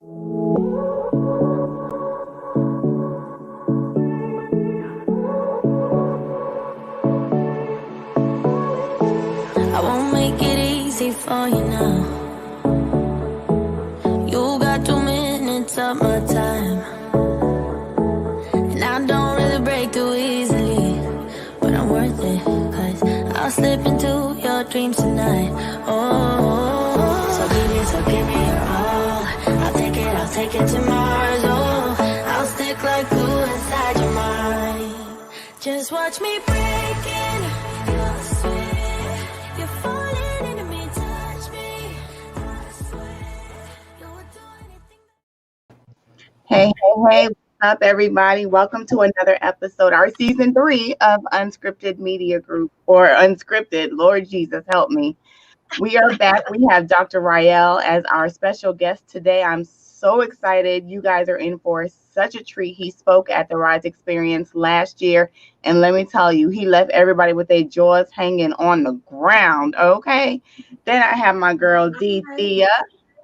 I won't make it easy for you now. You got 2 minutes of my time, and I don't really break too easily, but I'm worth it, 'cause I'll slip into your dreams tonight. Oh, so give me your all. I'll take it to Mars. Oh, I'll stick like glue inside your mind. Just watch me breaking. You're sweet. You're falling into me, touch me. I swear you'll do anything. Hey, what's up, everybody? Welcome to another episode, our season 3 of Unscripted Media Group, or Unscripted. Lord Jesus, help me. We are back. We have Dr. Ryeal as our special guest today. I'm so excited. You guys are in for such a treat. He spoke at the Rise Experience last year, and let me tell you, he left everybody with their jaws hanging on the ground. Okay. Then I have my girl D Thea.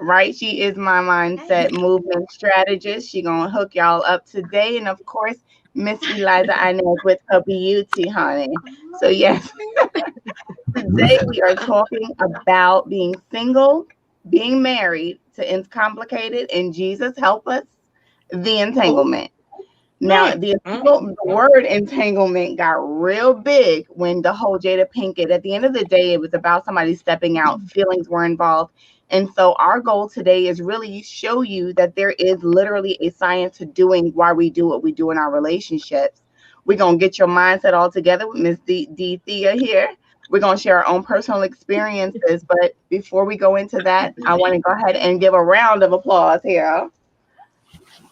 Right, she is my mindset movement strategist. She gonna hook y'all up today, and of course, Miss Eliza Inez with her beauty, honey. So yes, today we are talking about being single, being married to It's Complicated, and Jesus help us, the entanglement. Now, the word entanglement got real big when the whole Jada Pinkett, at the end of the day, it was about somebody stepping out, feelings were involved. And so our goal today is really show you that there is literally a science to doing why we do what we do in our relationships. We're going to get your mindset all together with Miss D. Thea here. We're going to share our own personal experiences. But before we go into that, I want to go ahead and give a round of applause here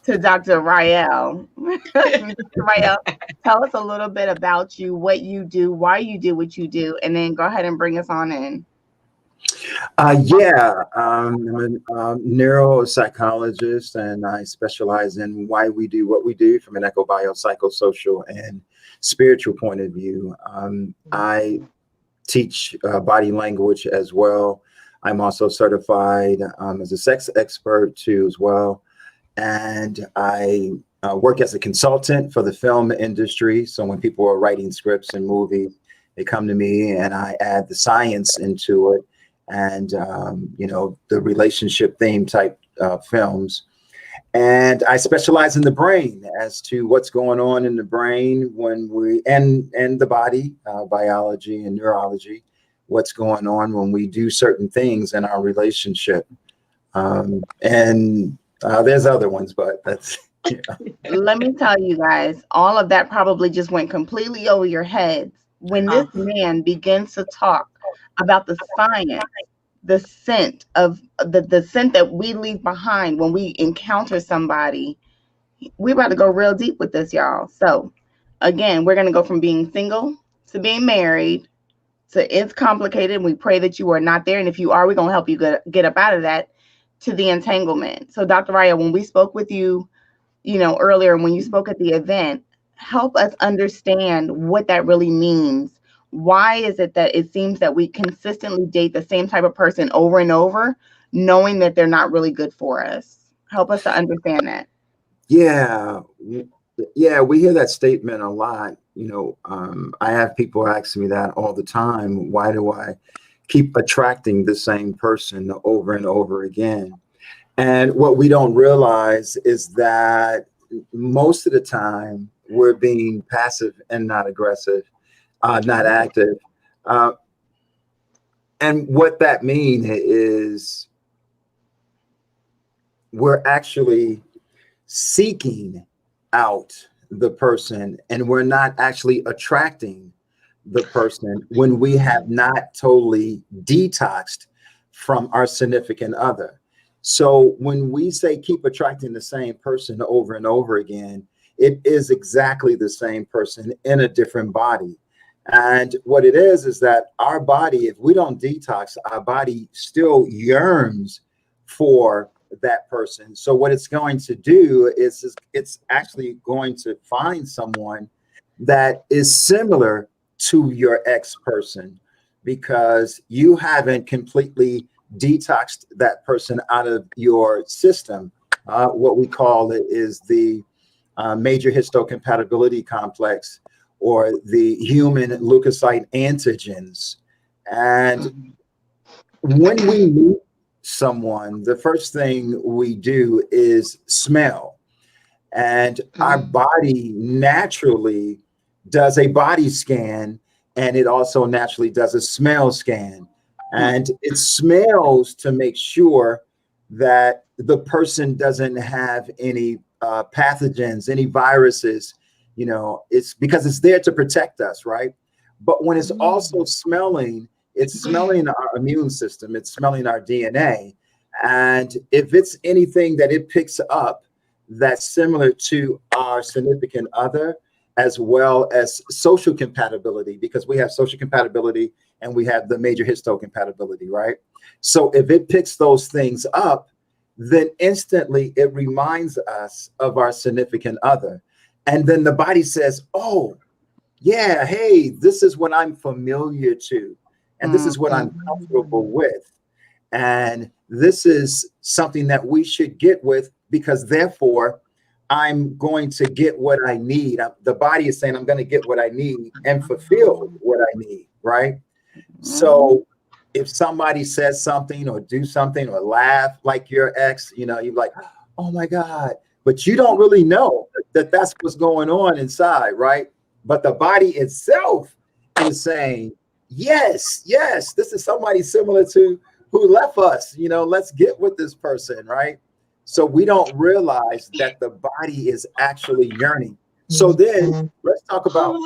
to Dr. Ryeal. Dr. Ryeal, tell us a little bit about you, what you do, why you do what you do, and then go ahead and bring us on in. I'm a neuropsychologist, and I specialize in why we do what we do from an eco-bio-psychosocial and spiritual point of view. I teach body language as well. I'm also certified as a sex expert too as well. And I work as a consultant for the film industry. So when people are writing scripts and movies, they come to me and I add the science into it. And, the relationship theme type films. And I specialize in the brain as to what's going on in the brain when and the body, biology and neurology, what's going on when we do certain things in our relationship. There's other ones, but that's, Let me tell you guys, all of that probably just went completely over your heads when this man begins to talk about the science, the scent of the scent that we leave behind when we encounter somebody. We're about to go real deep with this, y'all. So again, we're going to go from being single to being married to It's Complicated. We pray that you are not there. And if you are, we're going to help you get up out of that, to the entanglement. So Dr. Ryeal, when we spoke with you, earlier, when you spoke at the event, help us understand what that really means. Why is it that it seems that we consistently date the same type of person over and over, knowing that they're not really good for us? Help us to understand that. Yeah, we hear that statement a lot. I have people ask me that all the time. Why do I keep attracting the same person over and over again? And what we don't realize is that most of the time we're being passive and not aggressive, not active. And what that means is we're actually seeking out the person and we're not actually attracting the person when we have not totally detoxed from our significant other. So when we say keep attracting the same person over and over again, it is exactly the same person in a different body. And what it is that our body, if we don't detox, our body still yearns for that person. So what it's going to do is it's actually going to find someone that is similar to your ex person, because you haven't completely detoxed that person out of your system. What we call it is the major histocompatibility complex, or the human leukocyte antigens. And when we meet someone, the first thing we do is smell. And our body naturally does a body scan, and it also naturally does a smell scan. And it smells to make sure that the person doesn't have any pathogens, any viruses. It's because it's there to protect us, right? But when it's also smelling, it's smelling our immune system, it's smelling our DNA. And if it's anything that it picks up that's similar to our significant other, as well as social compatibility, because we have social compatibility and we have the major histocompatibility, right? So if it picks those things up, then instantly it reminds us of our significant other. And then the body says, oh, yeah, hey, this is what I'm familiar to, and this is what I'm comfortable with. And this is something that we should get with, because therefore I'm going to get what I need. The body is saying I'm going to get what I need and fulfill what I need, right? So if somebody says something or do something or laugh like your ex, you're like, oh my God, but you don't really know that that's what's going on inside, right? But the body itself is saying, yes, this is somebody similar to who left us, let's get with this person, right? So we don't realize that the body is actually yearning. So then let's talk about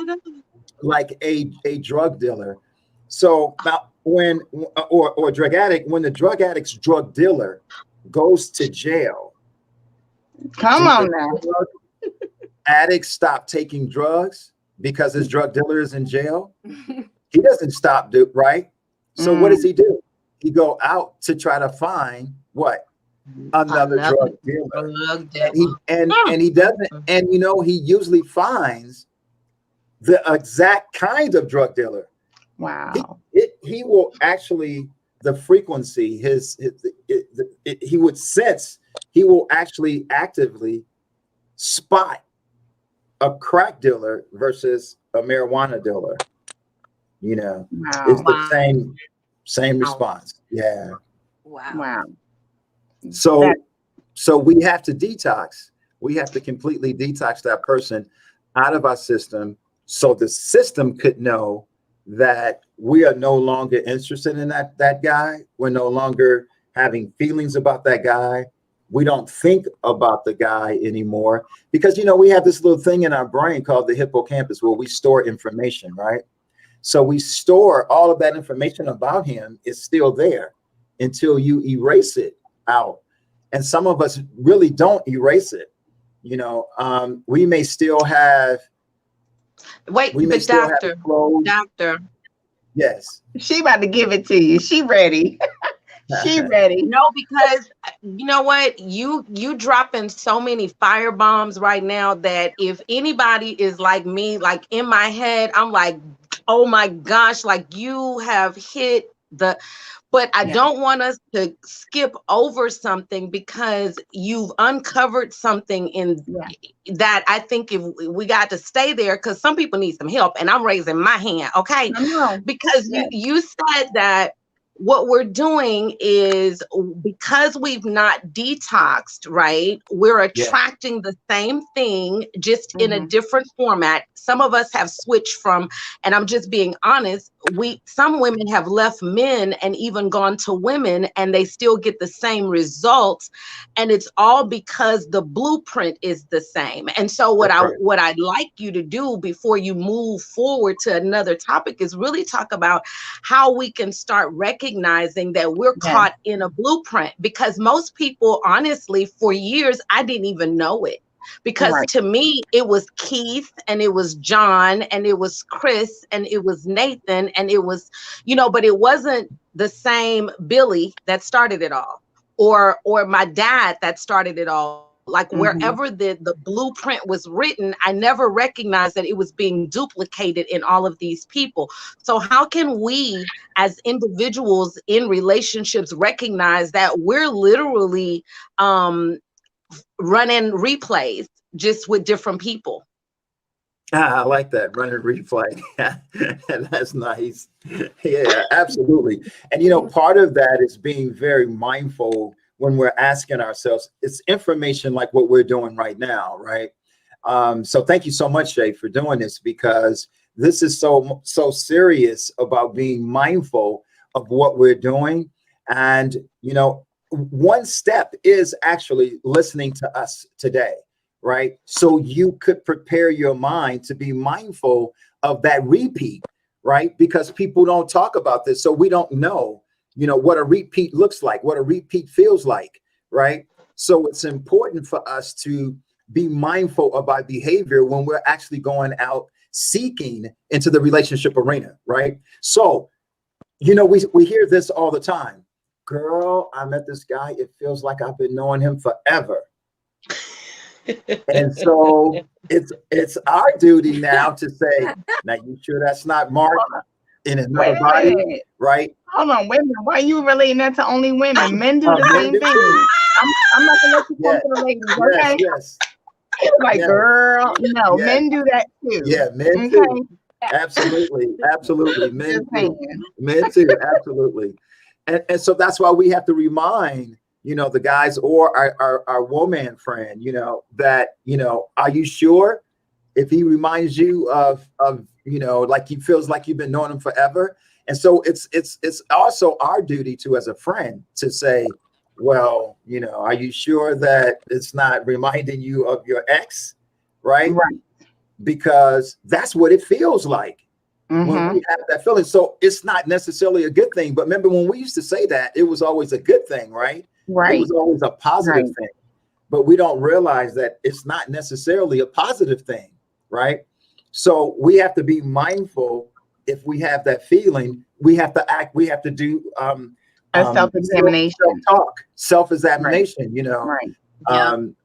like a drug dealer. So now or drug addict, when the drug addict's drug dealer goes to jail, Come on now. Addict stop taking drugs because his drug dealer is in jail? He doesn't stop, right? So what does he do? He go out to try to find what? Another drug dealer. And he doesn't, and he usually finds the exact kind of drug dealer. Wow. He will actually, the frequency, he would sense, he will actually actively spot a crack dealer versus a marijuana dealer. It's the same response. Yeah. Wow. So we have to detox. We have to completely detox that person out of our system, so the system could know that we are no longer interested in that guy. We're no longer having feelings about that guy. We don't think about the guy anymore, because we have this little thing in our brain called the hippocampus, where we store information, right? So we store all of that information about him is still there until you erase it out. And some of us really don't erase it. We may still have. Wait, but doctor. Yes. She about to give it to you. She ready. She ready. No, because you know what? You dropping so many fire bombs right now that if anybody is like me, like in my head, I'm like, oh my gosh, like you have hit the. But I don't want us to skip over something, because you've uncovered something in that I think if we got to stay there, because some people need some help, and I'm raising my hand, okay? Because you said that what we're doing is, because we've not detoxed, right? We're attracting the same thing, just in a different format. Some of us have switched from, and I'm just being honest, some women have left men and even gone to women, and they still get the same results. And it's all because the blueprint is the same. And so what I'd like you to do before you move forward to another topic is really talk about how we can start recognizing that we're caught in a blueprint, because most people, honestly, for years, I didn't even know it. Because to me, it was Keith, and it was John, and it was Chris, and it was Nathan, and it was, but it wasn't the same Billy that started it all, or my dad that started it all. Like wherever the blueprint was written, I never recognized that it was being duplicated in all of these people. So how can we as individuals in relationships recognize that we're literally running replays just with different people. I like that, running replay. That's nice. Yeah, absolutely. And part of that is being very mindful when we're asking ourselves. It's information like what we're doing right now, right? So thank you so much, Jay, for doing this, because this is so serious about being mindful of what we're doing. And one step is actually listening to us today. Right. So you could prepare your mind to be mindful of that repeat. Right. Because people don't talk about this. So we don't know, what a repeat looks like, what a repeat feels like. Right. So it's important for us to be mindful of our behavior when we're actually going out seeking into the relationship arena. Right. So, we hear this all the time. Girl, I met this guy. It feels like I've been knowing him forever. And so it's our duty now to say, now you sure that's not Mark in another body, right? Hold on, wait a minute. Why are you relating that to only women? Men do the same thing. I'm not gonna let you come to the ladies, okay? Yes. Like, girl, no, men do that too. Yeah, men too. Absolutely. Men too, absolutely. And so that's why we have to remind the guys or our woman friend, that, are you sure? If he reminds you of like he feels like you've been knowing him forever. And so it's also our duty to, as a friend, to say, well, are you sure that it's not reminding you of your ex? Right. Because that's what it feels like. When we have that feeling. So it's not necessarily a good thing. But remember, when we used to say that, it was always a good thing, right? It was always a positive thing. But we don't realize that it's not necessarily a positive thing, right? So we have to be mindful. If we have that feeling, we have to act. We have to do a self-examination, self-examination.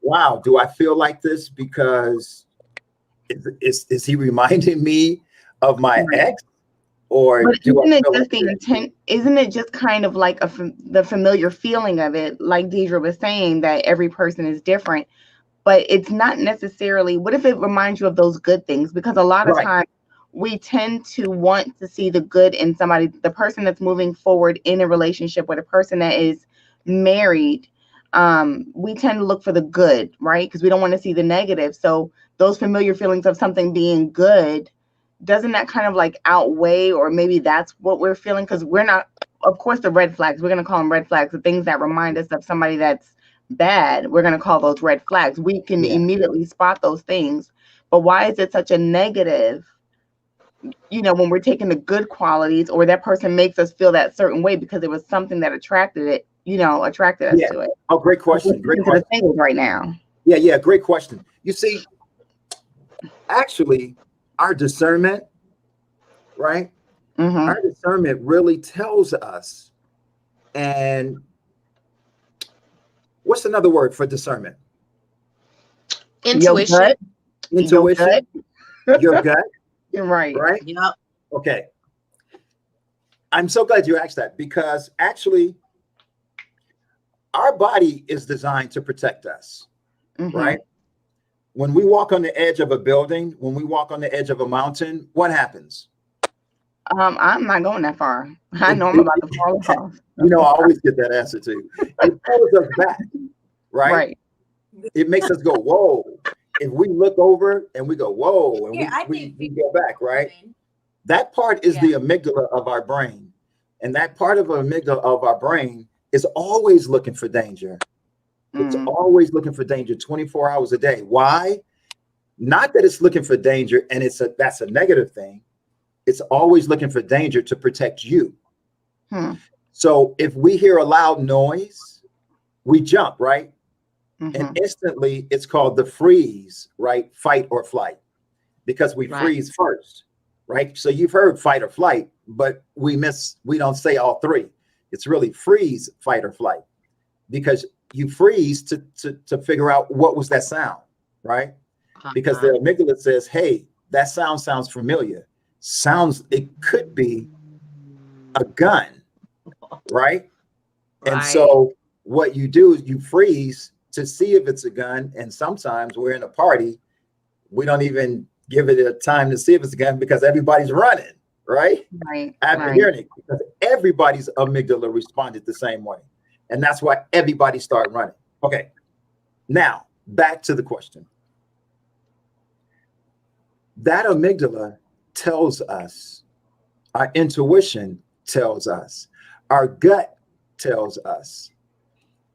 Wow, do I feel like this because is he reminding me of my ex, or but isn't it just the intent? Isn't it just kind of like the familiar feeling of it? Like Deidre was saying, that every person is different, but it's not necessarily. What if it reminds you of those good things? Because a lot of times we tend to want to see the good in somebody, the person that's moving forward in a relationship, or the person that is married. We tend to look for the good, right? Because we don't want to see the negative. So those familiar feelings of something being good, doesn't that kind of like outweigh, or maybe that's what we're feeling? Because we're not, of course, the red flags, we're going to call them red flags, the things that remind us of somebody that's bad, we're going to call those red flags. We can immediately spot those things. But why is it such a negative, when we're taking the good qualities, or that person makes us feel that certain way because it was something that attracted us to it? Oh, great question. Great question. Right now. Yeah. Great question. You see, actually, our discernment, right? Our discernment really tells us. And what's another word for discernment? Intuition. Intuition. Your gut. You're right. Right? Yep. Okay. I'm so glad you asked that, because actually our body is designed to protect us, right? When we walk on the edge of a building, when we walk on the edge of a mountain, what happens? I'm not going that far. I know I'm about to fall off. I always get that answer too. It pulls us back, right? It makes us go, whoa. If we look over and we go, whoa, and we go back, right? That part is the amygdala of our brain. And that part of the amygdala of our brain is always looking for danger. It's always looking for danger 24 hours a day. Why? Not that it's looking for danger and that's a negative thing. It's always looking for danger to protect you. So if we hear a loud noise, we jump, right? And instantly it's called the freeze, right? Fight or flight, because we freeze first, right? So you've heard fight or flight, but we don't say all three. It's really freeze, fight or flight, because you freeze to figure out what was that sound, right? Because the amygdala says, hey, that sounds familiar. It could be a gun, right? And so what you do is you freeze to see if it's a gun. And sometimes we're in a party, we don't even give it a time to see if it's a gun because everybody's running, right? Right. After hearing it, because everybody's amygdala responded the same way. And that's why everybody started running. Okay, now back to the question. That amygdala tells us, our intuition tells us, our gut tells us.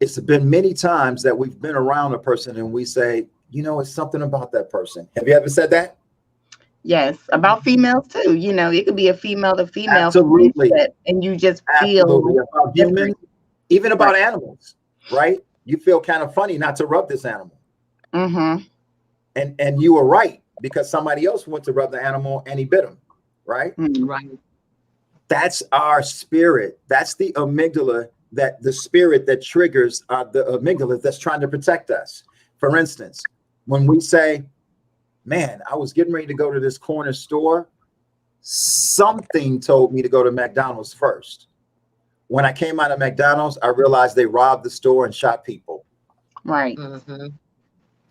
It's been many times that we've been around a person and we say, you know, it's something about that person. Have you ever said that? Yes, about females too. You know, it could be a female to female. Absolutely. And you just Absolutely. feel About humans, even about animals, right? You feel kind of funny not to rub this animal. Mm-hmm. And you were right, because somebody else went to rub the animal and he bit him, right? Mm-hmm. Right. That's our spirit. That's the amygdala, that the spirit that triggers the amygdala that's trying to protect us. For instance, when we say, man, I was getting ready to go to this corner store, something told me to go to McDonald's first. When I came out of McDonald's, I realized they robbed the store and shot people. Right. Mm-hmm.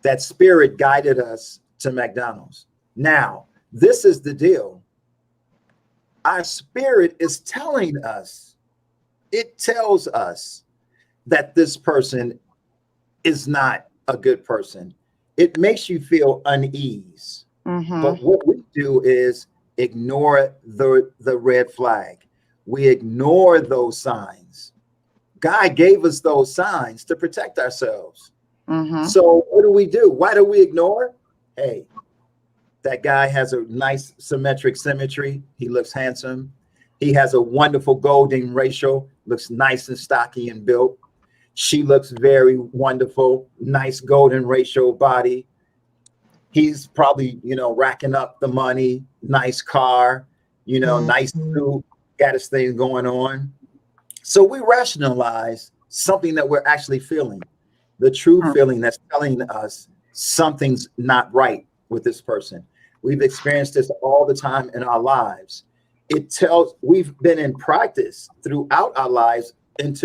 That spirit guided us to McDonald's. Now, this is the deal. Our spirit is telling us, it tells us that this person is not a good person. It makes you feel unease. Mm-hmm. But what we do is ignore the red flag. We ignore those signs. God gave us those signs to protect ourselves. Mm-hmm. So what do? Why do we ignore? Hey, that guy has a nice symmetry. He looks handsome. He has a wonderful golden ratio, looks nice and stocky and built. She looks very wonderful, nice golden ratio body. He's probably, racking up the money, nice car, nice suit, got his thing going on. So we rationalize something that we're actually feeling, the true feeling that's telling us something's not right with this person. We've experienced this all the time in our lives. We've been in practice throughout our lives and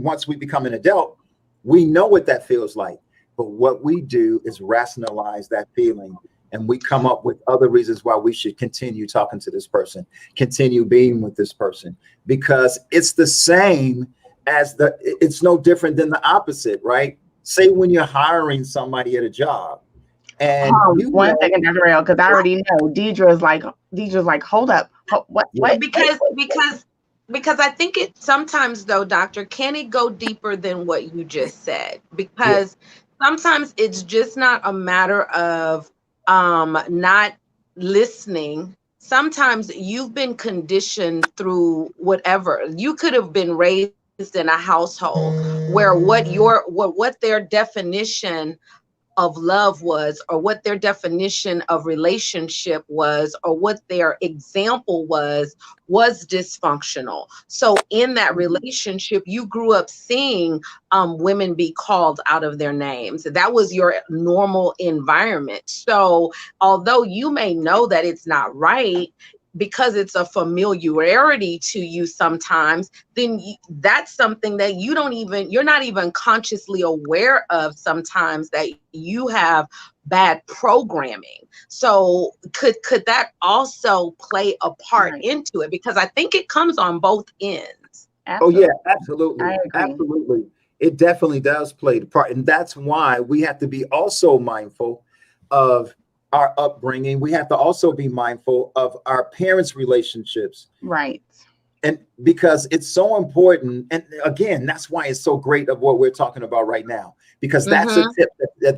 once we become an adult, we know what that feels like. But what we do is rationalize that feeling, and we come up with other reasons why we should continue talking to this person, continue being with this person, because it's the same as it's no different than the opposite, right? Say when you're hiring somebody at a job, and one second, Dr. Ryeal, because I already know Deidre's like, hold up, what? Because I think it sometimes, though, doctor, can it go deeper than what you just said? Because sometimes it's just not a matter of not listening. Sometimes you've been conditioned through whatever. You could have been raised in a household where what their definition of love was, or what their definition of relationship was, or what their example was dysfunctional. So in that relationship, you grew up seeing women be called out of their names. That was your normal environment. So although you may know that it's not right, because it's a familiarity to you sometimes, then that's something that you're not even consciously aware of sometimes, that you have bad programming. So could that also play a part into it? Because I think it comes on both ends. Absolutely. Oh yeah, absolutely. Absolutely. It definitely does play the part. And that's why we have to be also mindful of our upbringing. We have to also be mindful of our parents' relationships. Right. And because it's so important. And again, that's why it's so great of what we're talking about right now, because that's a tip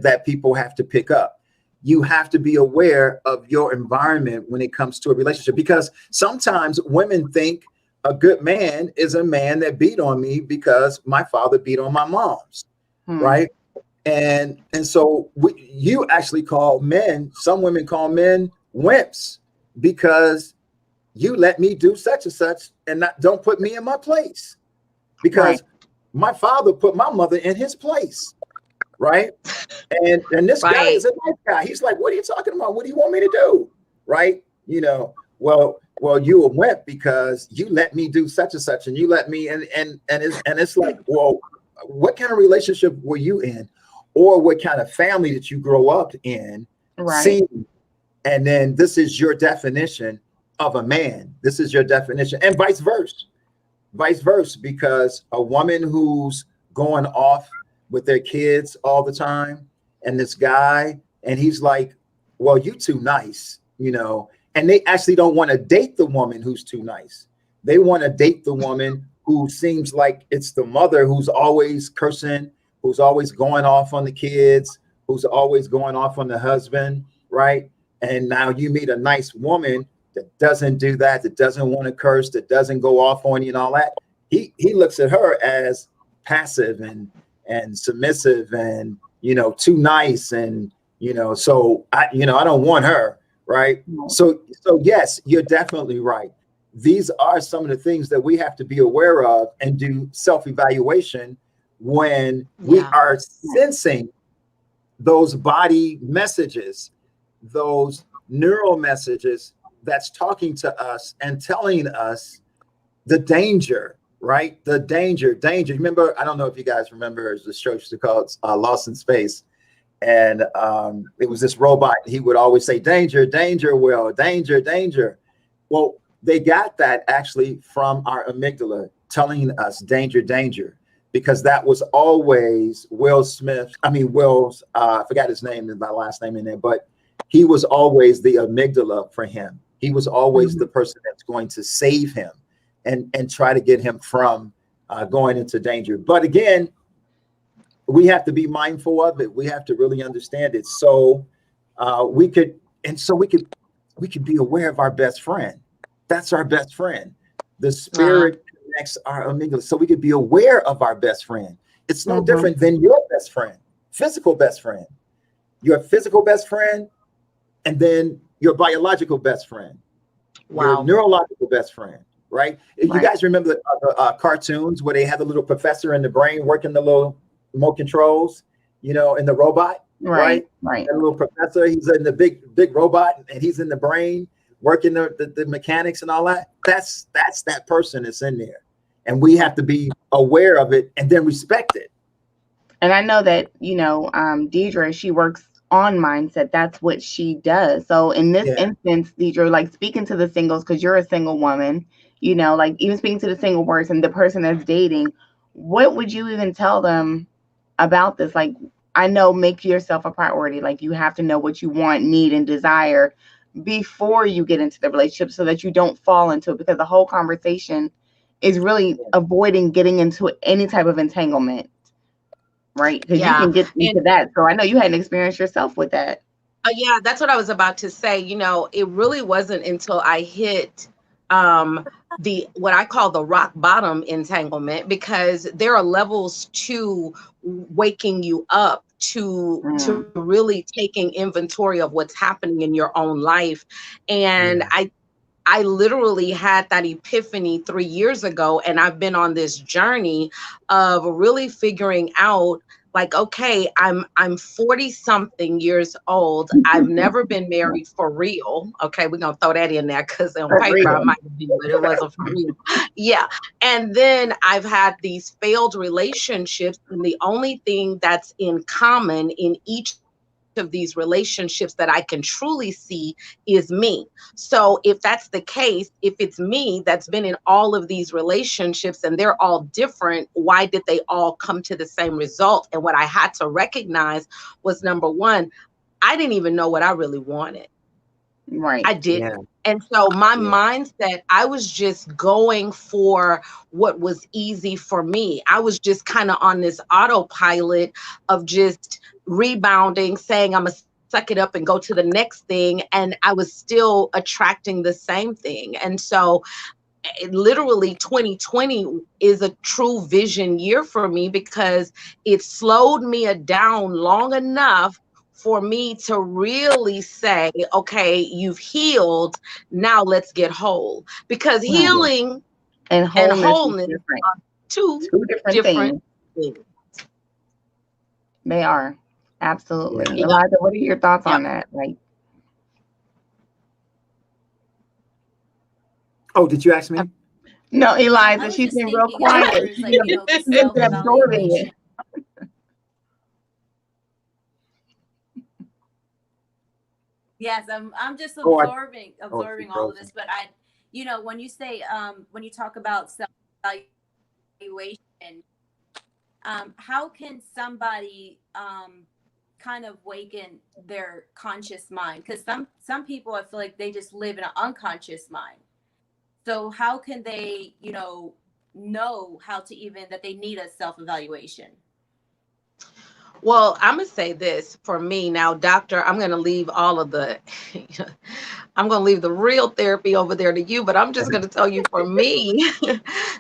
that people have to pick up. You have to be aware of your environment when it comes to a relationship, because sometimes women think a good man is a man that beat on me because my father beat on my mom's, right? And so you actually call men, some women call men wimps because you let me do such and such and don't put me in my place, because my father put my mother in his place, right? And this guy is a nice guy. He's like, what are you talking about? What do you want me to do? Right? Well, you a wimp because you let me do such and such, and you let me, and it's like, whoa. what kind of relationship were you in, or what kind of family did you grow up in? Right. And then this is your definition of a man. This is your definition, and vice versa, because a woman who's going off with their kids all the time, and this guy, and he's like, well, you too nice, and they actually don't want to date the woman who's too nice. They want to date the woman who seems like it's the mother who's always cursing, who's always going off on the kids, who's always going off on the husband, right? And now you meet a nice woman that doesn't do that, that doesn't want to curse, that doesn't go off on you and all that. He looks at her as passive and submissive and, too nice. And, so I don't want her, right? So yes, you're definitely right. These are some of the things that we have to be aware of and do self-evaluation when we are sensing those body messages, those neural messages that's talking to us and telling us the danger, right? The danger. Remember, I don't know if you guys remember the show used to call it Lost in Space. And it was this robot. He would always say, danger, danger, Will, danger, danger. Well, they got that actually from our amygdala telling us danger, danger, because that was always Will's, I forgot his name, my last name in there, but he was always the amygdala for him. He was always the person that's going to save him and try to get him from going into danger. But again, we have to be mindful of it. We have to really understand it. So we could be aware of our best friend. That's our best friend. The spirit connects our amygdala. So we could be aware of our best friend. It's no different than your best friend, physical best friend. Your physical best friend, and then your biological best friend, your neurological best friend, right? If you guys remember the cartoons where they had the little professor in the brain working the little remote controls, in the robot, right? That little professor, he's in the big robot, and he's in the brain working the mechanics and all that. That's that person that's in there, and we have to be aware of it and then respect it. And I know that Deidre, she works on mindset. That's what she does. So in this instance, Deidre, like speaking to the singles, because you're a single woman, like even speaking to the single person, the person that's dating, what would you even tell them about this? Like, I know, make yourself a priority. Like, you have to know what you want, need, and desire before you get into the relationship so that you don't fall into it, because the whole conversation is really avoiding getting into any type of entanglement, right? Because you can get into that. So I know you had an experience yourself with that. Yeah, that's what I was about to say. It really wasn't until I hit what I call the rock bottom entanglement, because there are levels to waking you up to really taking inventory of what's happening in your own life. And I literally had that epiphany 3 years ago, and I've been on this journey of really figuring out, like, okay, I'm 40 something years old. I've never been married for real. Okay, we're gonna throw that in there because on paper I might have been, but it wasn't for real. Yeah. And then I've had these failed relationships, and the only thing that's in common in each of these relationships that I can truly see is me. So if that's the case, if it's me that's been in all of these relationships and they're all different, why did they all come to the same result? And what I had to recognize was, number one, I didn't even know what I really wanted. Right. I didn't. Yeah. And so my mindset, I was just going for what was easy for me. I was just kind of on this autopilot of just rebounding, saying I'm gonna suck it up and go to the next thing. And I was still attracting the same thing. And so literally 2020 is a true vision year for me, because it slowed me down long enough for me to really say, okay, you've healed. Now let's get whole. Because healing and wholeness are two different things. They are. Absolutely. Yeah. Eliza, what are your thoughts on that? Like, oh, did you ask me? No, I Eliza, was she's just been real thinking as far quiet. as like, you know, the She's been absorbing self-evaluation. it. Yes, I'm just Oh, absorbing she's all of frozen. this. But I, you know, when you say when you talk about self-evaluation, how can somebody kind of waken their conscious mind? Because some people, I feel like they just live in an unconscious mind. So how can they, you know how to even that they need a self-evaluation? Well, I'm gonna say this for me now, doctor. I'm gonna leave all of the, I'm gonna leave the real therapy over there to you. But I'm just gonna tell you, for me,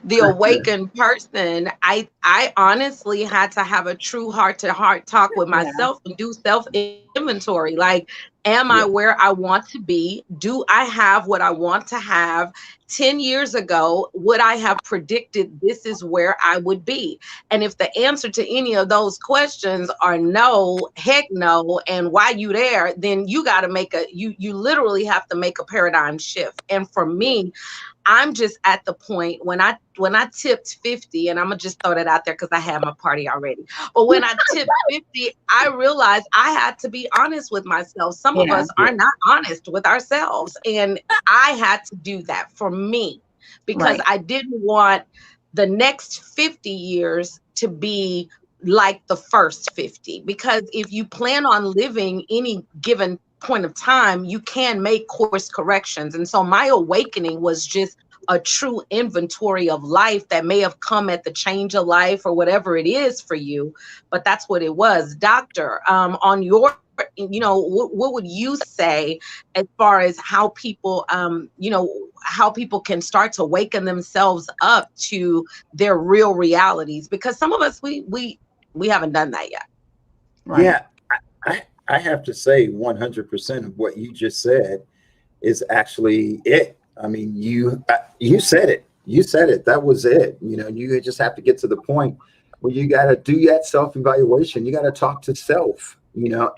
the awakened person, I honestly had to have a true heart to heart talk with Yeah, myself and do self inventory. Like, am I Yeah. where I want to be? Do I have what I want to have? 10 years ago, would I have predicted this is where I would be? And if the answer to any of those questions are no, heck no, and why you there, then you got to make you literally have to make a paradigm shift. And for Yeah. me, I'm just at the point when I tipped 50, and I'm gonna just throw that out there because I had my party already. But when I tipped 50, I realized I had to be honest with myself. Some of yeah, us Yeah. are not honest with ourselves, and I had to do that for me because right. I didn't want the next 50 years to be like the first 50. Because if you plan on living any given point of time, you can make course corrections. And so my awakening was just a true inventory of life that may have come at the change of life or whatever it is for you. But that's what it was. Doctor, on your, what would you say as far as how people, how people can start to waken themselves up to their real realities? Because some of us, we haven't done that yet. Right. Yeah. I have to say 100% of what you just said is actually it. I mean, you said it. You said it. That was it. You just have to get to the point where you got to do that self-evaluation. You got to talk to self,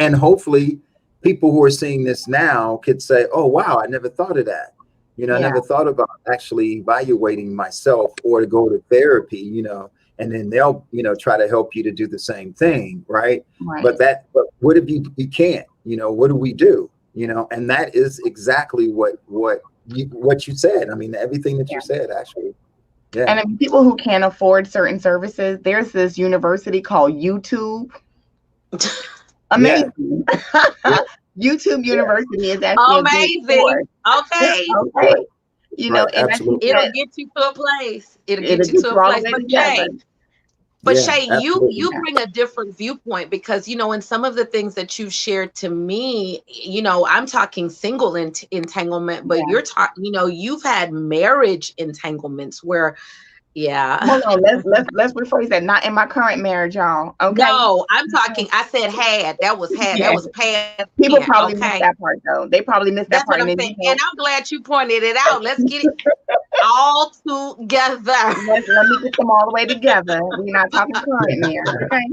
and hopefully people who are seeing this now could say, oh, wow, I never thought of that. I Yeah, never thought about actually evaluating myself or to go to therapy, and then they'll, try to help you to do the same thing. Right. right. But what if you can't, what do we do? And that is exactly what you said. I mean, everything that Yeah. you said, actually. Yeah. And I mean, people who can't afford certain services, there's this university called YouTube. Yeah. Amazing. Yeah. YouTube Yeah. University is actually a great Amazing. course. Okay. Okay. Right. And I think Absolutely. It'll that get you to a place. It'll it'll get you get to you a all the place. way But together. Yeah. Shay, you Absolutely. Yeah. bring a different viewpoint because in some of the things that you've shared to me, I'm talking single entanglement, but Yeah. you're talking, you've had marriage entanglements where, yeah. Hold on. Let's rephrase that. Not in my current marriage, y'all. Okay. No, I'm talking, I said had. That was had. That Yeah. was past People tense. probably missed Okay. that part though. They probably missed that That's part. what And I'm then saying. And I'm glad you pointed it out. Let's get it all together. let me get them all the way together. We're not talking current marriage, okay?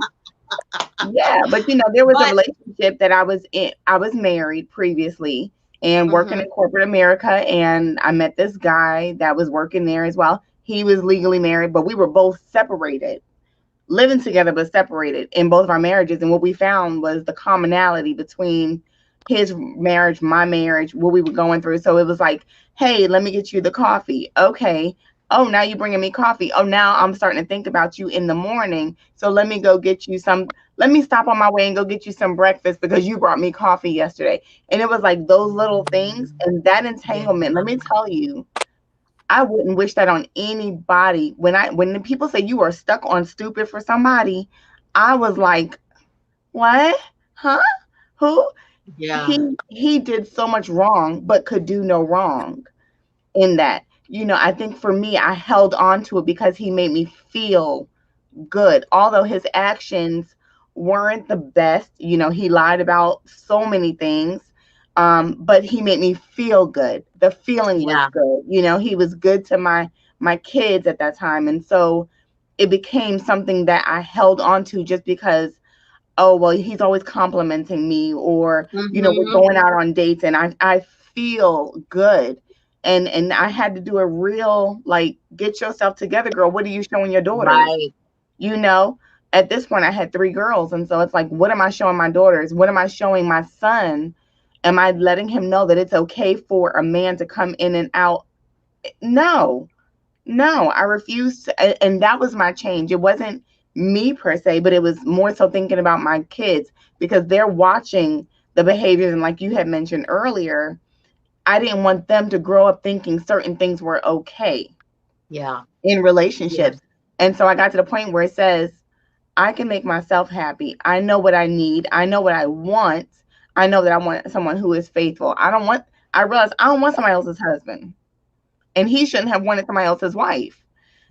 Yeah, but there was a But relationship that I was in. I was married previously and working mhm, in corporate America, and I met this guy that was working there as well. He was legally married, but we were both separated, living together but separated in both of our marriages. And what we found was the commonality between his marriage, my marriage, what we were going through. So it was like, hey, let me get you the coffee. Okay. Oh, now you're bringing me coffee. Oh, now I'm starting to think about you in the morning. So let me go get you some. Let me stop on my way and go get you some breakfast because you brought me coffee yesterday. And it was like those little things and that yeah. entanglement. Let me tell you, I wouldn't wish that on anybody. When the people say you are stuck on stupid for somebody, I was like, what? Huh? Who? Yeah. He did so much wrong, but could do no wrong in that. I think for me, I held on to it because he made me feel good. Although his actions weren't the best, he lied about so many things. But he made me feel good. The feeling was Yeah. good. He was good to my kids at that time. And so it became something that I held on to just because, oh, well, he's always complimenting me, or we're Hmm. going out on dates and I feel good. And I had to do a real, like, get yourself together, girl. What are you showing your daughters? Right. You know, at this point I had 3 girls. And so it's like, what am I showing my daughters? What am I showing my son? Am I letting him know that it's okay for a man to come in and out? No, I refused. And that was my change. It wasn't me per se, but it was more so thinking about my kids, because they're watching the behaviors. And like you had mentioned earlier, I didn't want them to grow up thinking certain things were okay in relationships. And so I got to the point where it says, I can make myself happy. I know what I need. I know what I want. I know that I want someone who is faithful. I realized I don't want somebody else's husband. And he shouldn't have wanted somebody else's wife.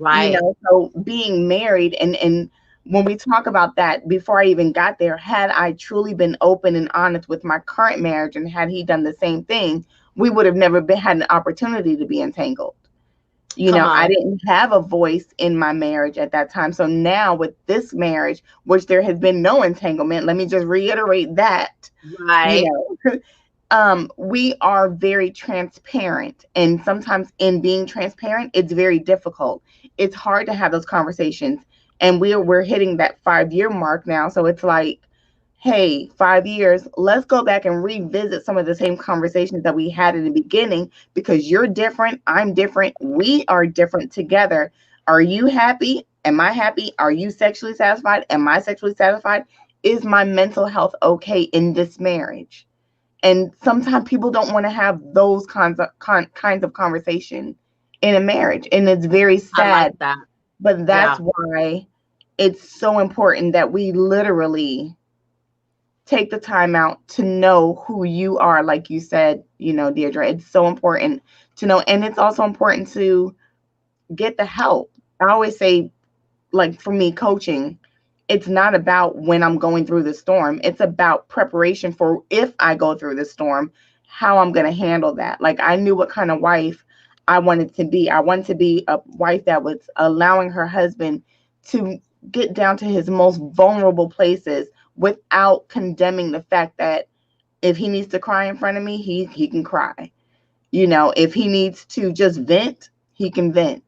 Right. You know, so being married, and when we talk about that, before I even got there, had I truly been open and honest with my current marriage, and had he done the same thing, we would have never had an opportunity to be entangled. You know, I didn't have a voice in my marriage at that time. So now with this marriage, which there has been no entanglement, let me just reiterate that. Right. You know, we are very transparent. And sometimes in being transparent, it's very difficult. It's hard to have those conversations. And we're hitting that 5-year mark now. So it's like, hey, 5 years, let's go back and revisit some of the same conversations that we had in the beginning, because you're different, I'm different, we are different together. Are you happy? Am I happy? Are you sexually satisfied? Am I sexually satisfied? Is my mental health okay in this marriage? And sometimes people don't want to have those kinds of conversation in a marriage. And it's very sad. I like that. But that's why it's so important that we literally take the time out to know who you are. Like you said, you know, Deirdre, it's so important to know. And it's also important to get the help. I always say, like, for me, coaching, it's not about when I'm going through the storm. It's about preparation for if I go through the storm, how I'm going to handle that. Like, I knew what kind of wife I wanted to be. I wanted to be a wife that was allowing her husband to get down to his most vulnerable places without condemning the fact that if he needs to cry in front of me, he can cry. You know, if he needs to just vent, he can vent.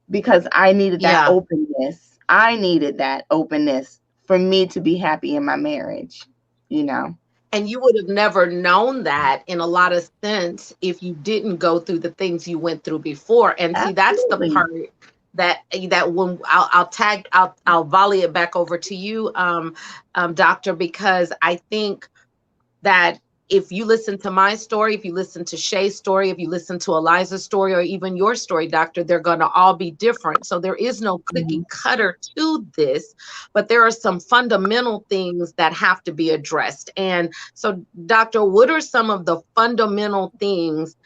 Because I needed that openness. I needed that openness for me to be happy in my marriage, you know. And you would have never known that in a lot of sense if you didn't go through the things you went through before. And see, that's the part that when I'll volley it back over to you, Doctor, because I think that if you listen to my story, if you listen to Shay's story, if you listen to Eliza's story, or even your story, Doctor, they're going to all be different. So there is no cookie cutter to this, but there are some fundamental things that have to be addressed. And so, Doctor, what are some of the fundamental things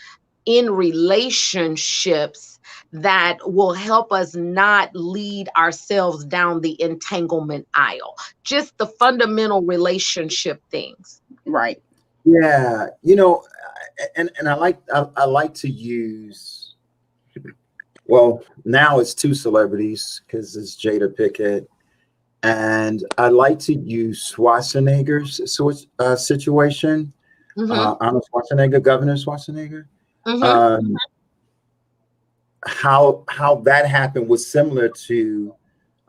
in relationships that will help us not lead ourselves down the entanglement aisle? Just the fundamental relationship things. Right. Yeah, you know, and I like to use, well, now it's 2 celebrities because it's Jada Pinkett, and I like to use Schwarzenegger's situation. Arnold Schwarzenegger, Governor Schwarzenegger. How that happened was similar to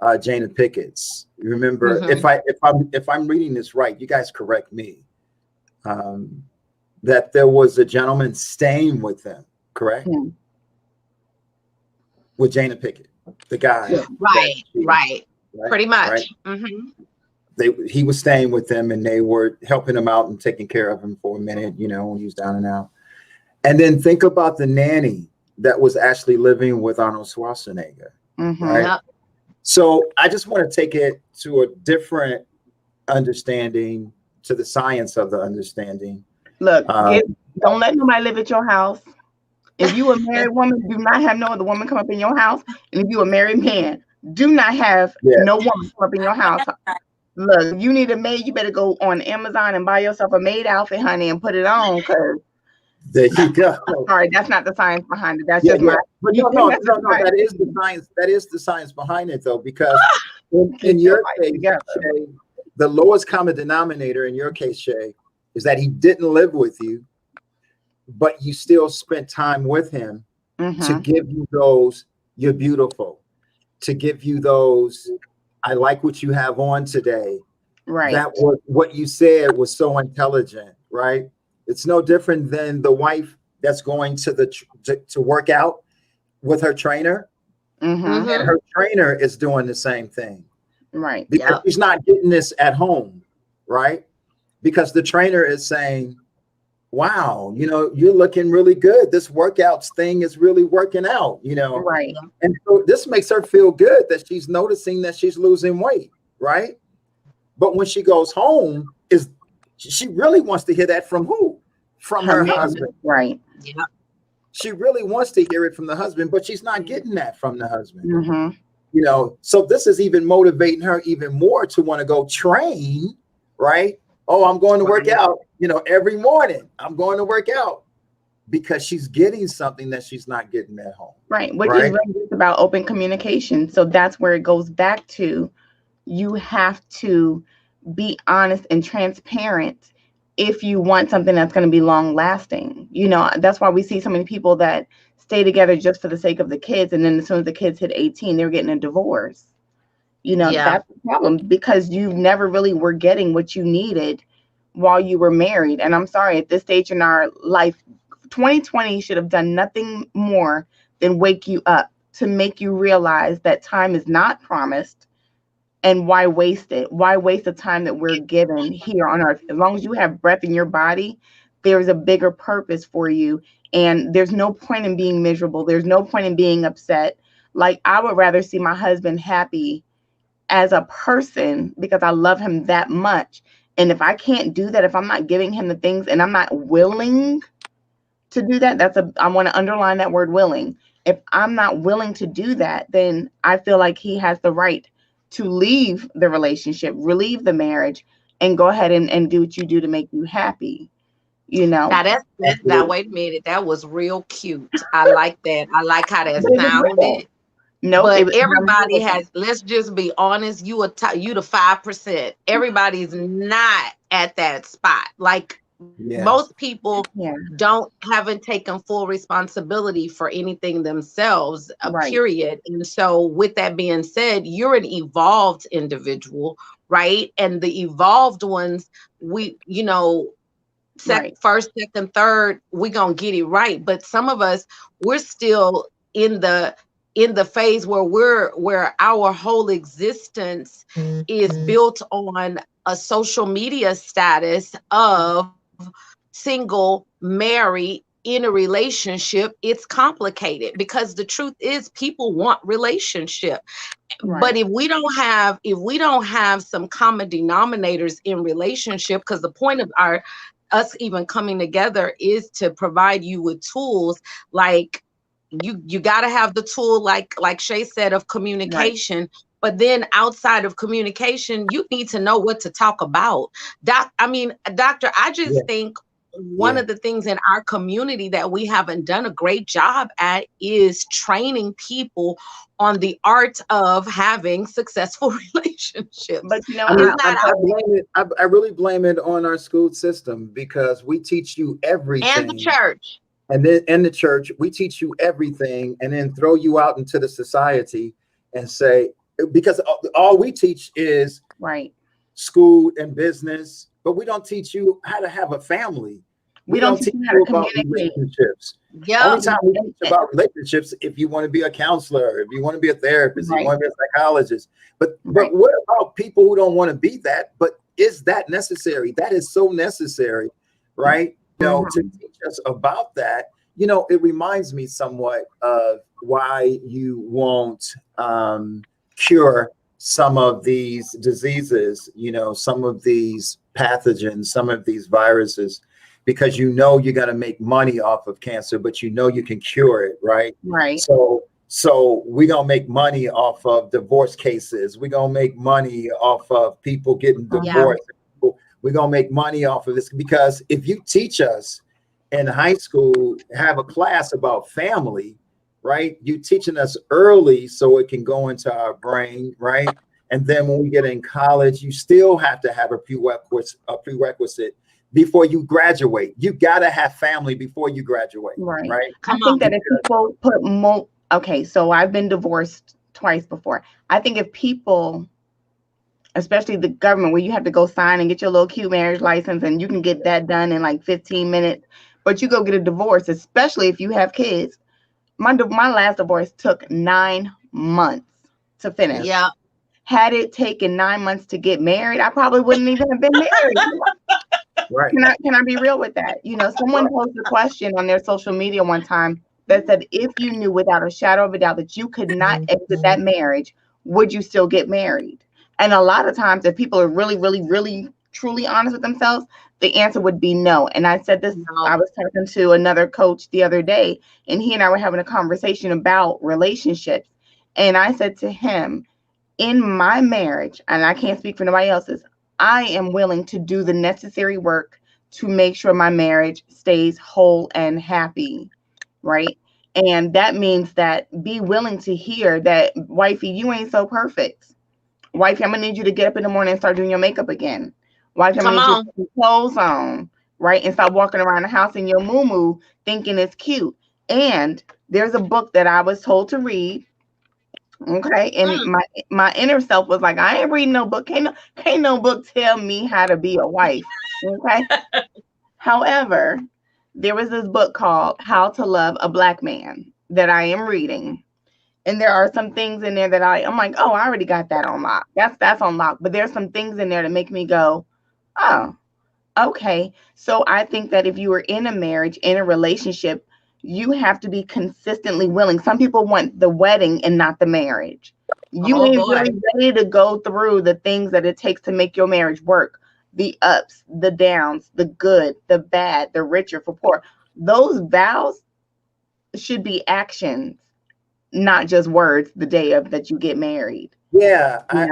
Jada Pinkett's. Remember, if I'm reading this right, you guys correct me. That there was a gentleman staying with them, correct? With Jada Pinkett, the guy. Right. Pretty much. Right? He was staying with them, and they were helping him out and taking care of him for a minute, you know, when he was down and out. And then think about the nanny that was actually living with Arnold Schwarzenegger, right? Yep. So I just want to take it to a different understanding, to the science of the understanding. Look, don't let nobody live at your house. If you a married woman, do not have no other woman come up in your house. And if you a married man, do not have no woman come up in your house. Look, you need a maid, you better go on Amazon and buy yourself a maid outfit, honey, and put it on, because there you go. Sorry, that's not the science behind it. That's just my. But no, that is the science. That is the science behind it, though, because in your case, Shay, the lowest common denominator in your case, Shay, is that he didn't live with you, but you still spent time with him to give you those, you're beautiful, to give you those, I like what you have on today. Right. That was what you said was so intelligent, right? It's no different than the wife that's going to work out with her trainer, and her trainer is doing the same thing, right? Because she's not getting this at home, right? Because the trainer is saying, wow, you know, you're looking really good. This workouts thing is really working out, you know. Right. And so this makes her feel good that she's noticing that she's losing weight, right? But when she goes home, she really wants to hear that from who? From her husband. Right. Yeah. She really wants to hear it from the husband, but she's not getting that from the husband. Mm-hmm. You know, so this is even motivating her even more to want to go train, right? Oh, I'm going to work out, you know, every morning. I'm going to work out because she's getting something that she's not getting at home. Right. Which is really just about open communication. So that's where it goes back to. You have to be honest and transparent if you want something that's going to be long lasting. You know, that's why we see so many people that stay together just for the sake of the kids. And then as soon as the kids hit 18, they're getting a divorce. You know, that's the problem, because you never really were getting what you needed while you were married. And I'm sorry, at this stage in our life, 2020 should have done nothing more than wake you up to make you realize that time is not promised. And why waste it? Why waste the time that we're given here on earth? As long as you have breath in your body, there's a bigger purpose for you. And there's no point in being miserable. There's no point in being upset. Like, I would rather see my husband happy as a person because I love him that much. And if I can't do that, if I'm not giving him the things and I'm not willing to do that, I want to underline that word willing. If I'm not willing to do that, then I feel like he has the right to leave the relationship, relieve the marriage, and go ahead and do what you do to make you happy. You know. Now wait a minute. That was real cute. I like that. I like how that sounded. No, but everybody has. Let's just be honest. You the 5%. Everybody's not at that spot. Like most people haven't taken full responsibility for anything themselves. Period. And so, with that being said, you're an evolved individual, right? And the evolved ones, first, second, third, we're gonna get it right. But some of us, we're still in the phase where our whole existence is built on a social media status of single, married, in a relationship. It's complicated because the truth is people want relationship. But if we don't have some common denominators in relationship, because the point of us even coming together is to provide you with tools. Like you got to have the tool, like Shay said, of communication. But then outside of communication, you need to know what to talk about. Doctor, I just think one of the things in our community that we haven't done a great job at is training people on the art of having successful relationships. But you know, I really blame it on our school system, because we teach you everything. And the church. And then in the church, we teach you everything and then throw you out into the society and say, because all we teach is school and business, but we don't teach you how to have a family. We don't teach you about relationships. Only time we teach about relationships if you want to be a counselor, if you want to be a therapist, if you want to be a psychologist. But what about people who don't want to be that? But is that necessary? That is so necessary, right? You know, to teach us about that. You know, it reminds me somewhat of why you won't cure some of these diseases, you know, some of these pathogens, some of these viruses, because you know you're going to make money off of cancer, but you know you can cure it, right? Right. So we're going to make money off of divorce cases. We're going to make money off of people getting divorced. We're going to make money off of this, because if you teach us in high school, have a class about family, right? You teaching us early so it can go into our brain, right? And then when we get in college, you still have to have a prerequisite before you graduate. You gotta have family before you graduate, Right. right? I think that if people put okay, so I've been divorced twice before. I think if people, especially the government, where you have to go sign and get your little cute marriage license, and you can get that done in like 15 minutes, but you go get a divorce, especially if you have kids. My last divorce took 9 months to finish. Yeah. Had it taken 9 months to get married, I probably wouldn't even have been married. Right. Can I be real with that? You know, someone posed a question on their social media one time that said, if you knew without a shadow of a doubt that you could not exit that marriage, would you still get married? And a lot of times, if people are really, really, really, truly honest with themselves, the answer would be no. And I said this, I was talking to another coach the other day, and he and I were having a conversation about relationships. And I said to him, in my marriage, and I can't speak for nobody else's, I am willing to do the necessary work to make sure my marriage stays whole and happy, right? And that means that be willing to hear that, wifey, you ain't so perfect. Wifey, I'm gonna need you to get up in the morning and start doing your makeup again. Wifey, I'm gonna need you to put your clothes on, right? And stop walking around the house in your muumuu thinking it's cute. And there's a book that I was told to read. Okay, and my inner self was like, I ain't reading no book. Can't no book tell me how to be a wife. Okay. However, there was this book called How to Love a Black Man that I am reading. And there are some things in there that I'm like, oh, I already got that on lock. That's on lock. But there's some things in there that make me go, oh, okay. So I think that if you are in a marriage, in a relationship, you have to be consistently willing. Some people want the wedding and not the marriage. You ain't really ready to go through the things that it takes to make your marriage work. The ups, the downs, the good, the bad, the richer for poor. Those vows should be actions, not just words the day of that you get married. Yeah, I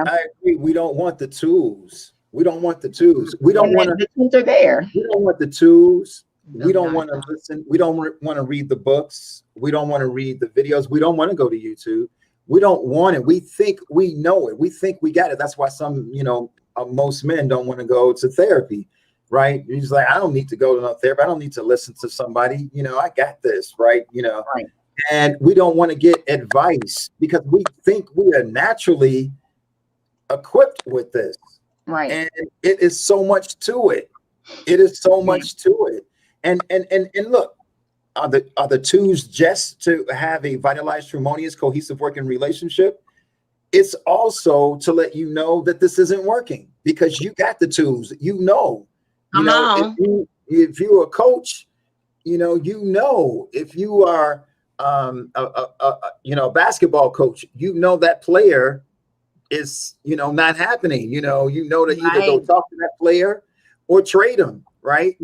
agree. We don't want the tools. We don't want the tools. We don't want the tools are there. We don't want the tools. We don't want to listen. We don't want to read the books. We don't want to read the videos. We don't want to go to YouTube. We don't want it. We think we know it. We think we got it. That's why some, most men don't want to go to therapy, right? He's like, I don't need to go to no therapy. I don't need to listen to somebody. I got this, right? Right. And we don't want to get advice because we think we are naturally equipped with this. Right. And it is so much to it. It is so much to it. And look, are the tools just to have a vitalized, harmonious, cohesive working relationship? It's also to let you know that this isn't working because you got the tools. If you're a coach, if you are a basketball coach, that player is not happening. You know that either go talk to that player or trade him, right?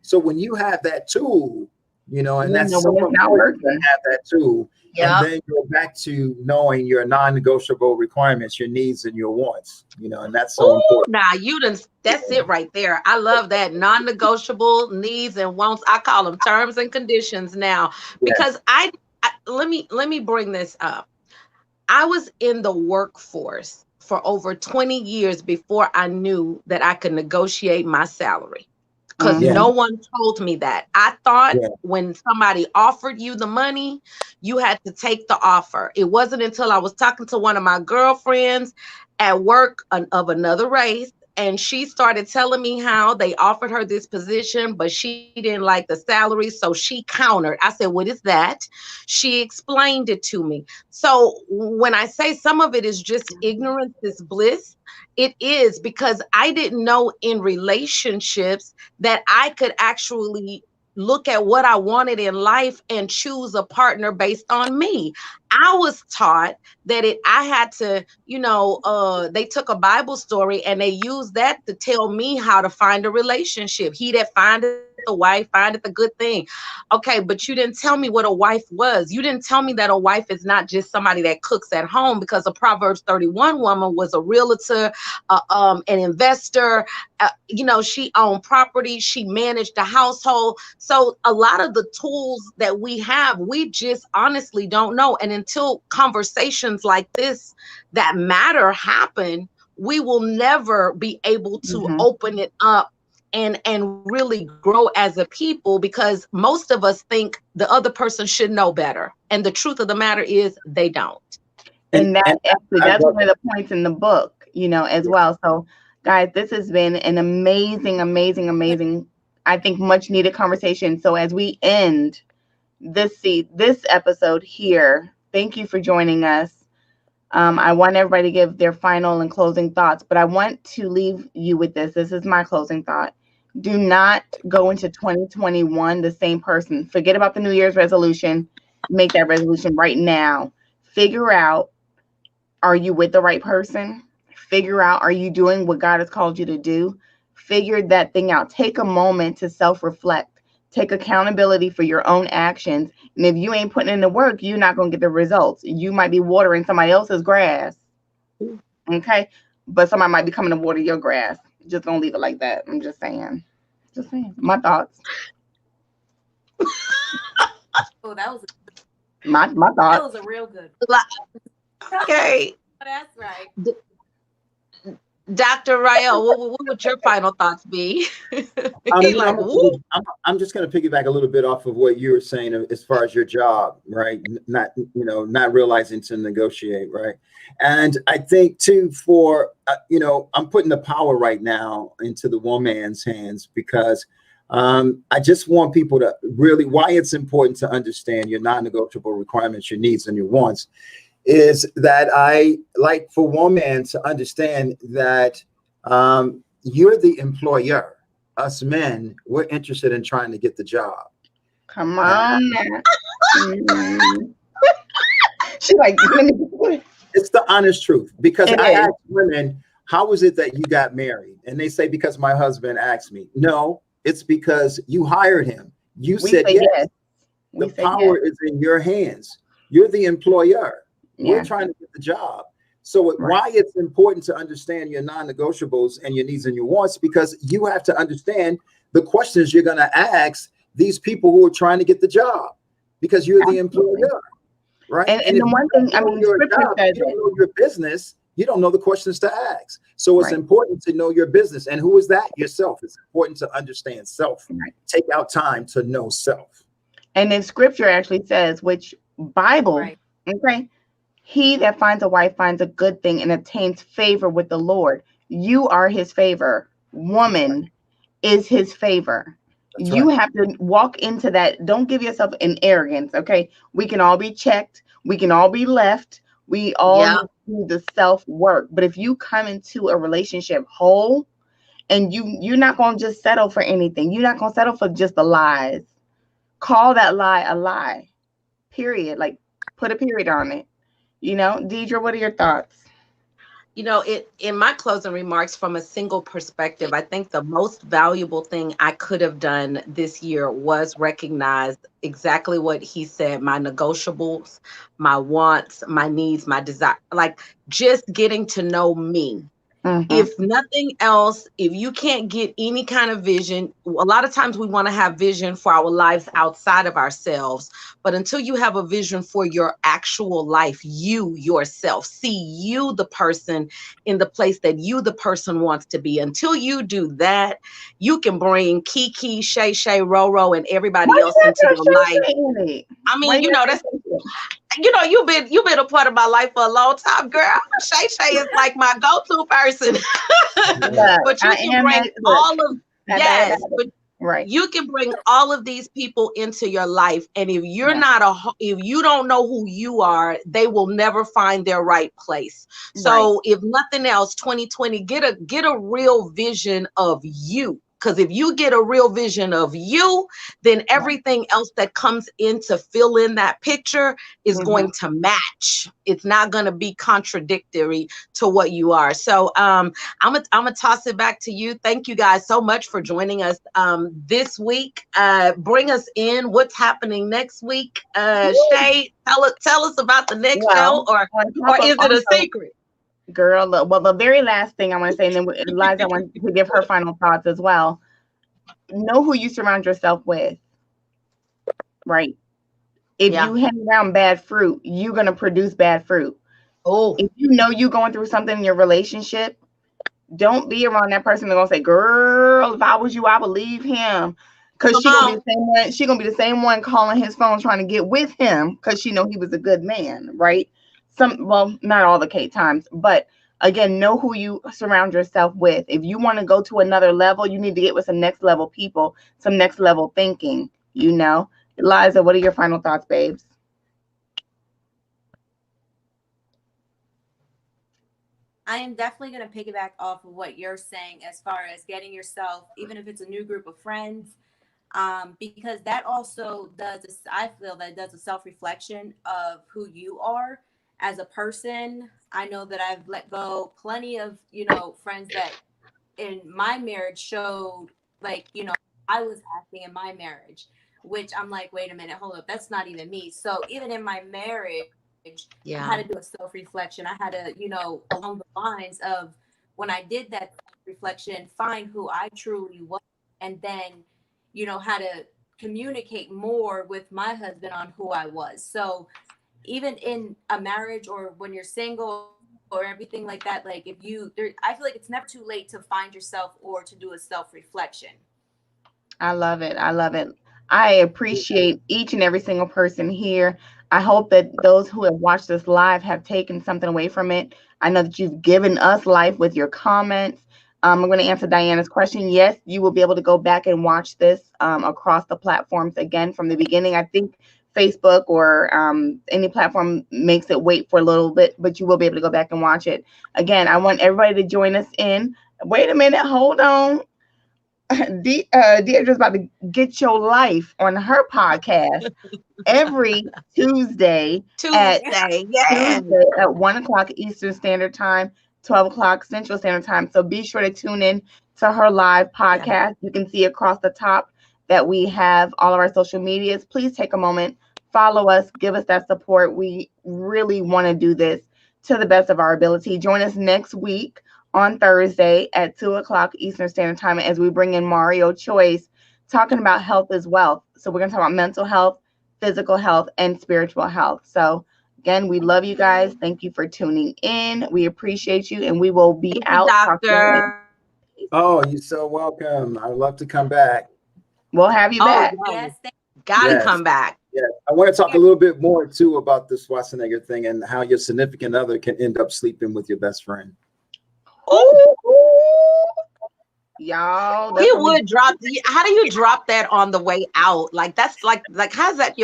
So when you have that tool, and that's so important to have that tool, and then go back to knowing your non-negotiable requirements, your needs and your wants, and that's so important. Now that's it right there. I love that non-negotiable needs and wants. I call them terms and conditions now, because let me bring this up. I was in the workforce for over 20 years before I knew that I could negotiate my salary. Because no one told me that. I thought when somebody offered you the money, you had to take the offer. It wasn't until I was talking to one of my girlfriends at work of another race, and she started telling me how they offered her this position, but she didn't like the salary, so she countered. I said, what is that? She explained it to me. So when I say some of it is just ignorance is bliss, it is, because I didn't know in relationships that I could actually look at what I wanted in life and choose a partner based on me. I was taught that I had to, they took a Bible story and they used that to tell me how to find a relationship. He that findeth a wife findeth a good thing. Okay, but you didn't tell me what a wife was. You didn't tell me that a wife is not just somebody that cooks at home, because a Proverbs 31 woman was a realtor, an investor. She owned property. She managed the household. So a lot of the tools that we have, we just honestly don't know. And until conversations like this that matter happen, we will never be able to open it up and really grow as a people, because most of us think the other person should know better. And the truth of the matter is they don't. And that actually, I that's love one of the points in the book, as well. So guys, this has been an amazing, I think much needed conversation. So as we end this episode here, thank you for joining us. I want everybody to give their final and closing thoughts, but I want to leave you with this. This is my closing thought. Do not go into 2021 the same person. Forget about the New Year's resolution. Make that resolution right now. Figure out, are you with the right person? Figure out, are you doing what God has called you to do? Figure that thing out. Take a moment to self-reflect. Take accountability for your own actions. And if you ain't putting in the work, you're not going to get the results. You might be watering somebody else's grass. Okay? But somebody might be coming to water your grass. Just going to leave it like that. I'm just saying. Just saying. My thoughts. Oh, that was My that thoughts. was a real good. Okay. That's right. Dr. Ryeal, what would your final thoughts be? I'm just going to piggyback a little bit off of what you were saying as far as your job, right? Not realizing to negotiate, right? And I think too, for I'm putting the power right now into the woman's hands, because I just want people to really, why it's important to understand your non-negotiable requirements, your needs, and your wants, is that I like for women to understand that you're the employer. Us men, we're interested in trying to get the job. Come on now. She's like, it's the honest truth, because It I is. ask women, how is it that you got married? And they say, because my husband asked me. No, it's because you hired him. You said yes. The power is in your hands. You're the employer. We're trying to get the job. So why it's important to understand your non-negotiables and your needs and your wants, because you have to understand the questions you're going to ask these people who are trying to get the job, because you're the employer, right? And the one thing, I mean, scripture says you don't know your business, you don't know the questions to ask. So it's important to know your business. And who is that? Yourself. It's important to understand self. Take out time to know self. And then scripture actually says, which Bible, okay? He that finds a wife finds a good thing and obtains favor with the Lord. You are his favor. Woman is his favor. You have to walk into that. Don't give yourself an arrogance, okay? We can all be checked. We can all be left. We all do the self-work. But if you come into a relationship whole, and you're not going to just settle for anything. You're not going to settle for just the lies. Call that lie a lie. Period. Like, put a period on it. Deidre, what are your thoughts? In my closing remarks, from a single perspective, I think the most valuable thing I could have done this year was recognize exactly what he said: my negotiables, my wants, my needs, my desire, like just getting to know me. If nothing else, if you can't get any kind of vision, a lot of times we want to have vision for our lives outside of ourselves. But until you have a vision for your actual life, you yourself, see you, the person, in the place that you, the person, wants to be. Until you do that, you can bring Kiki, Shay Shay, Roro, and everybody else into your life. I mean, that's. You've been a part of my life for a long time, girl. Shay Shay is like my go-to person. But you can bring all of you can bring all of these people into your life, and if you're if you don't know who you are, they will never find their right place. So if nothing else, 2020, get a real vision of you. Because if you get a real vision of you, then everything else that comes in to fill in that picture is going to match. It's not going to be contradictory to what you are. So I'm gonna toss it back to you. Thank you guys so much for joining us this week. Bring us in. What's happening next week? Shay, tell us about the next show, or is it a secret? Girl, well, the very last thing I want to say, and then Liza, I want to give her final thoughts as well. Know who you surround yourself with, right? If you hang around bad fruit, you're going to produce bad fruit. If you know you're going through something in your relationship, Don't be around that person that's gonna say, "Girl, if I was you, I would leave him." Cause she gonna be the same one. She gonna be the same one calling his phone trying to get with him because she know he was a good man, right? Well, not all the times, but again, know who you surround yourself with. If you want to go to another level, you need to get with some next level people, some next level thinking. Eliza, what are your final thoughts, babes? I am definitely going to piggyback off of what you're saying as far as getting yourself, even if it's a new group of friends, because that also I feel that does a self-reflection of who you are as a person. I know that I've let go plenty of, friends that in my marriage showed, like, I was acting in my marriage, which I'm like, wait a minute, hold up, that's not even me. So even in my marriage, I had to do a self-reflection. I had to, along the lines of when I did that reflection, find who I truly was, and then, how to communicate more with my husband on who I was. So even in a marriage or when you're single or everything like that, like I feel like it's never too late to find yourself or to do a self-reflection. I love it. I appreciate each and every single person here. I hope that those who have watched this live have taken something away from it. I know that you've given us life with your comments. I'm going to answer Diana's question. Yes, you will be able to go back and watch this across the platforms again from the beginning. I think Facebook or any platform makes it wait for a little bit, but you will be able to go back and watch it. Again, I want everybody to join us in. Wait a minute. Hold on. Deirdre's about to get your life on her podcast every Tuesday at 1 o'clock Eastern Standard Time, 12 o'clock Central Standard Time. So be sure to tune in to her live podcast. Yeah. You can see across the top that we have all of our social medias. Please take a moment, follow us, give us that support. We really want to do this to the best of our ability. Join us next week on Thursday at 2 o'clock Eastern Standard Time as we bring in Mario Choice, talking about health as wealth. So we're going to talk about mental health, physical health, and spiritual health. So again, we love you guys. Thank you for tuning in. We appreciate you, and we will be out. Doctor. Oh, you're so welcome. I'd love to come back. We'll have you back. Yes. Gotta come back. Yeah, I want to talk a little bit more too about the Schwarzenegger thing and how your significant other can end up sleeping with your best friend. Y'all, he would drop. How do you drop that on the way out? Like that's like how's that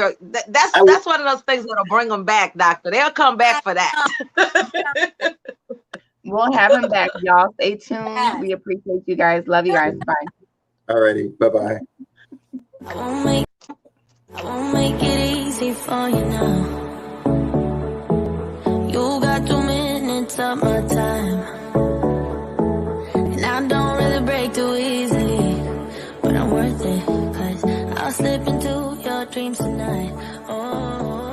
that's one of those things that'll bring them back, doctor. They'll come back for that. We'll have him back, y'all. Stay tuned. We appreciate you guys. Love you guys. Bye. Alrighty, bye-bye. I won't make it easy for you now. You got 2 minutes of my time, and I don't really break too easily, but I'm worth it, 'cause I'll slip into your dreams tonight. Oh.